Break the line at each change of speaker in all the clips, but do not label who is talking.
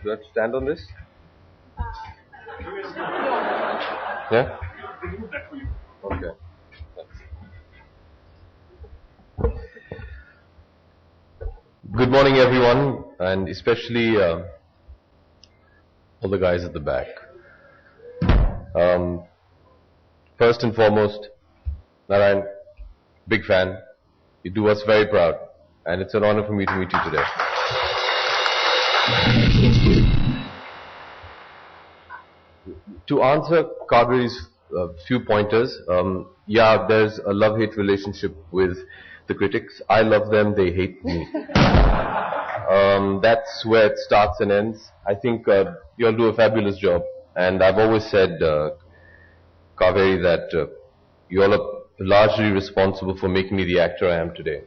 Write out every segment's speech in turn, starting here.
Do I have to stand on this? Yeah? Okay. Good morning, everyone, and especially all the guys at the back. First and foremost, Narayan, big fan. You do us very proud, and it's an honor for me to meet you today. To answer Kaveri's few pointers, yeah, there's a love-hate relationship with the critics. I love them, they hate me. That's where it starts and ends. I think you all do a fabulous job, and I've always said, Kaveri, that you all are largely responsible for making me the actor I am today.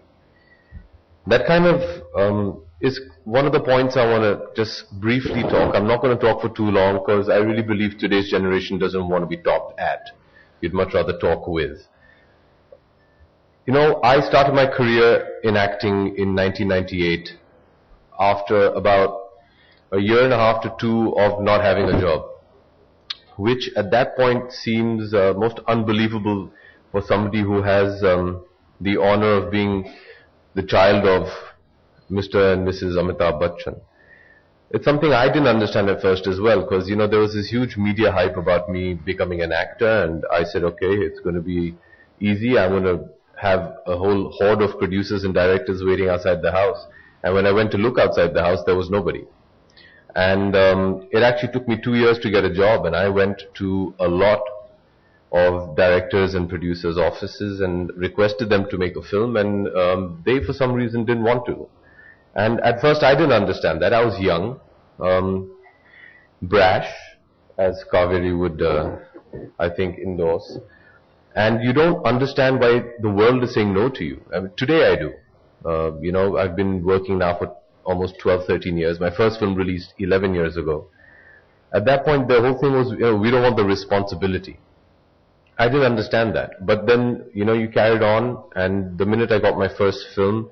That kind of is one of the points I want to just briefly talk. I'm not going to talk for too long because I really believe today's generation doesn't want to be talked at. You'd much rather talk with. You know, I started my career in acting in 1998 after about a year and a half to two of not having a job, which at that point seems most unbelievable for somebody who has the honor of being the child of Mr. and Mrs. Amitabh Bachchan. It's something I didn't understand at first as well, because, you know, there was this huge media hype about me becoming an actor, and I said, okay, it's going to be easy. I'm going to have a whole horde of producers and directors waiting outside the house. And when I went to look outside the house, there was nobody. And it actually took me 2 years to get a job, and I went to a lot of directors and producers' offices and requested them to make a film, and they for some reason didn't want to. And at first I didn't understand that. I was young, brash, as Kaveri would, I think, endorse. And you don't understand why the world is saying no to you. I mean, today I do. You know, I've been working now for almost 12, 13 years. My first film released 11 years ago. At that point, the whole thing was, you know, we don't want the responsibility. I didn't understand that. But then, you know, you carried on, and the minute I got my first film,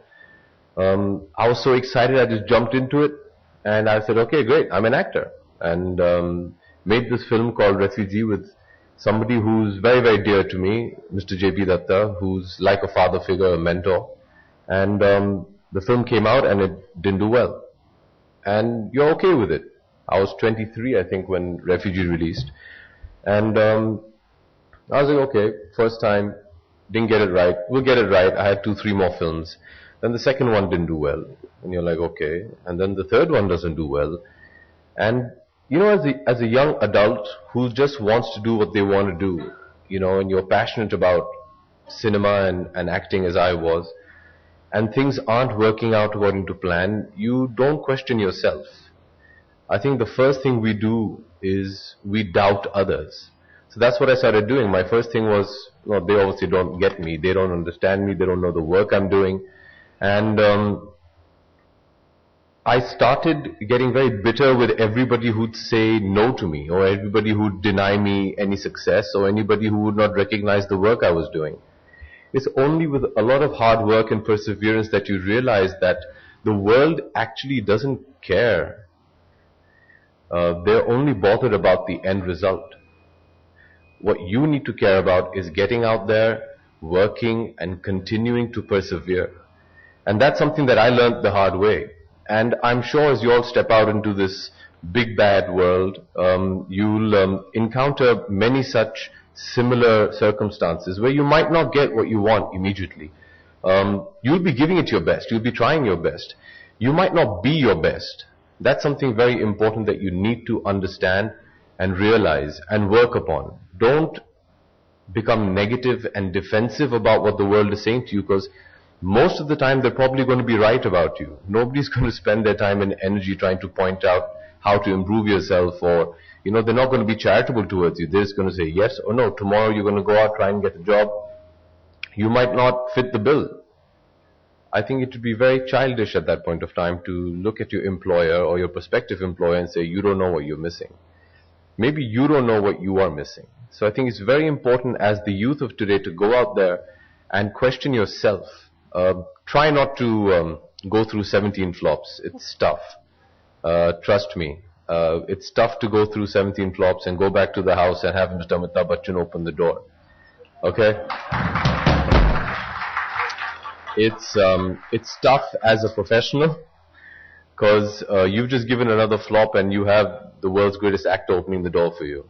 I was so excited, I just jumped into it, and I said, okay, great, I'm an actor. And made this film called Refugee with somebody who's very, very dear to me, Mr. J.P. Datta, who's like a father figure, a mentor. And the film came out, and it didn't do well. And you're okay with it. I was 23, I think, when Refugee released. And I was like, okay, first time, didn't get it right. We'll get it right. I had 2-3 more films. Then the second one didn't do well. And you're like, okay. And then the third one doesn't do well. And, you know, as a young adult who just wants to do what they want to do, you know, and you're passionate about cinema and acting as I was, and things aren't working out according to plan, you don't question yourself. I think the first thing we do is we doubt others. So that's what I started doing. My first thing was, well, they obviously don't get me. They don't understand me. They don't know the work I'm doing. And I started getting very bitter with everybody who'd say no to me, or everybody who'd deny me any success, or anybody who would not recognize the work I was doing. It's only with a lot of hard work and perseverance that you realize that the world actually doesn't care. They're only bothered about the end result. What you need to care about is getting out there, working, and continuing to persevere. And that's something that I learned the hard way. And I'm sure as you all step out into this big bad world, you'll encounter many such similar circumstances where you might not get what you want immediately. You'll be giving it your best. You'll be trying your best. You might not be your best. That's something very important that you need to understand and realize and work upon. Don't become negative and defensive about what the world is saying to you, because most of the time they're probably going to be right about you. Nobody's going to spend their time and energy trying to point out how to improve yourself, or, you know, they're not going to be charitable towards you. They're just going to say yes or no. Tomorrow you're going to go out, try and get a job. You might not fit the bill. I think it would be very childish at that point of time to look at your employer or your prospective employer and say, you don't know what you're missing. Maybe you don't know what you are missing. So I think it's very important as the youth of today to go out there and question yourself. Try not to go through 17 flops. It's tough. Trust me. It's tough to go through 17 flops and go back to the house and have Mr. Amitabh Bachchan open the door. Okay? It's tough as a professional, because you've just given another flop and you have the world's greatest actor opening the door for you.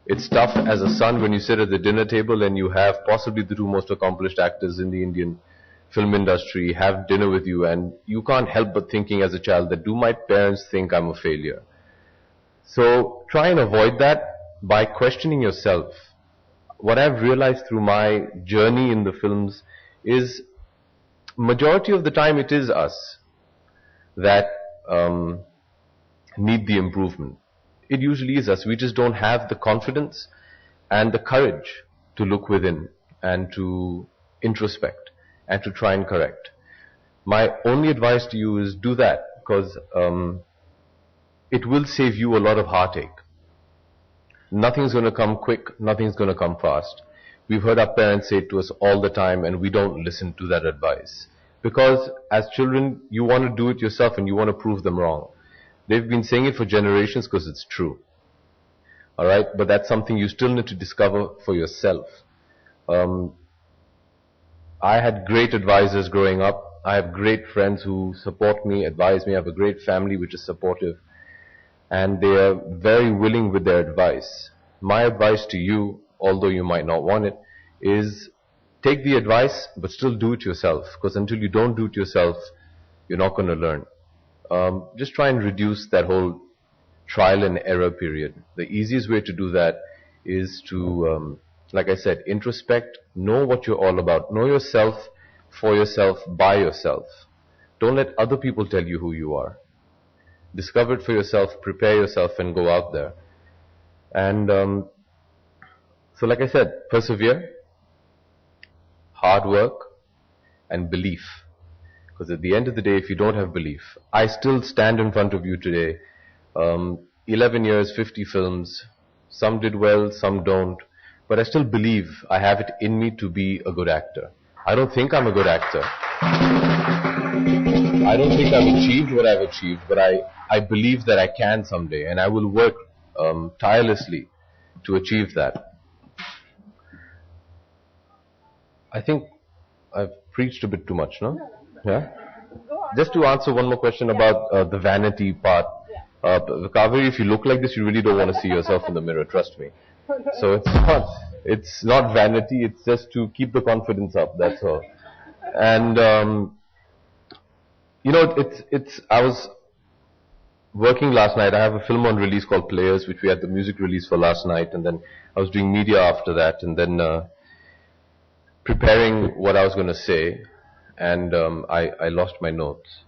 It's tough as a son when you sit at the dinner table and you have possibly the two most accomplished actors in the Indian film industry have dinner with you, and you can't help but thinking as a child that, do my parents think I'm a failure? So try and avoid that by questioning yourself. What I've realized through my journey in the films is, majority of the time it is us that need the improvement. It usually is us. We just don't have the confidence and the courage to look within and to introspect and to try and correct. My only advice to you is do that, because it will save you a lot of heartache. Nothing's going to come quick, nothing's going to come fast. We've heard our parents say it to us all the time, and we don't listen to that advice. Because as children, you want to do it yourself and you want to prove them wrong. They've been saying it for generations because it's true. Alright, but that's something you still need to discover for yourself. I had great advisors growing up. I have great friends who support me, advise me. I have a great family which is supportive. And they are very willing with their advice. My advice to you, although you might not want it, is take the advice, but still do it yourself. Because until you don't do it yourself, you're not going to learn. Just try and reduce that whole trial and error period. The easiest way to do that is to, like I said, introspect, know what you're all about. Know yourself, for yourself, by yourself. Don't let other people tell you who you are. Discover it for yourself, prepare yourself, and go out there. And so like I said, persevere, hard work, and belief. Because at the end of the day, if you don't have belief, I still stand in front of you today, 11 years, 50 films, some did well, some don't, but I still believe I have it in me to be a good actor. I don't think I'm a good actor. I don't think I've achieved what I've achieved, but I believe that I can someday, and I will work tirelessly to achieve that. I think I've preached a bit too much, no? Yeah? Just to answer one more question about the vanity part. Kaveri, if you look like this, you really don't want to see yourself in the mirror, trust me. So it's not vanity, it's just to keep the confidence up, that's all. And, you know, I was working last night. I have a film on release called Players, which we had the music release for last night, and then I was doing media after that, and then preparing what I was going to say, and I lost my notes.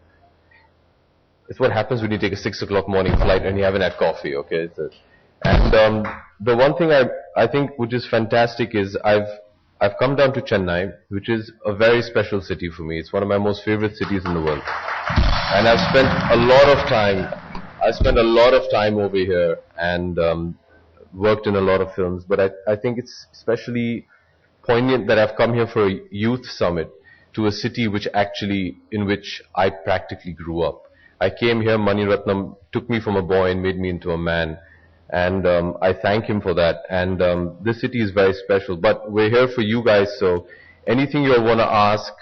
It's what happens when you take a 6 o'clock morning flight and you haven't had coffee, okay? And the one thing I think which is fantastic is I've come down to Chennai, which is a very special city for me. It's one of my most favorite cities in the world. And I've spent a lot of time over here and worked in a lot of films. But I think it's especially poignant that I've come here for a youth summit to a city in which I practically grew up. I came here, Mani Ratnam took me from a boy and made me into a man. And I thank him for that. And this city is very special. But we're here for you guys, so anything you all want to ask,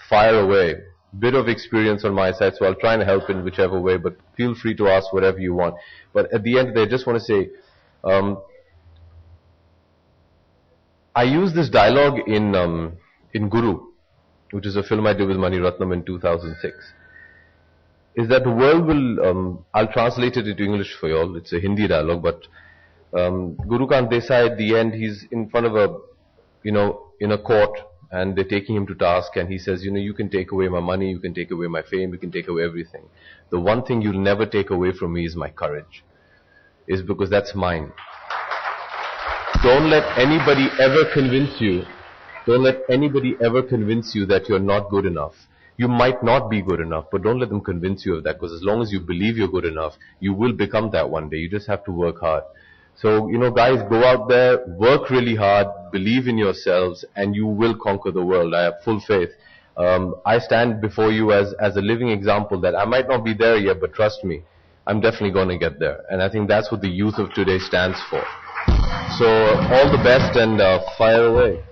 fire away. Bit of experience on my side, so I'll try and help in whichever way, but feel free to ask whatever you want. But at the end of the day, I just want to say, I use this dialogue in Guru, which is a film I did with Mani Ratnam in 2006. Is that the world will, I'll translate it into English for you all, it's a Hindi dialogue, but Guru Kant Desai at the end, he's in front of in a court, and they're taking him to task, and he says, you can take away my money, you can take away my fame, you can take away everything. The one thing you'll never take away from me is my courage. Is because that's mine. Don't let anybody ever convince you that you're not good enough. You might not be good enough, but don't let them convince you of that, because as long as you believe you're good enough, you will become that one day. You just have to work hard. So, guys, go out there, work really hard, believe in yourselves, and you will conquer the world. I have full faith. I stand before you as a living example that I might not be there yet, but trust me, I'm definitely going to get there. And I think that's what the youth of today stands for. So all the best and fire away.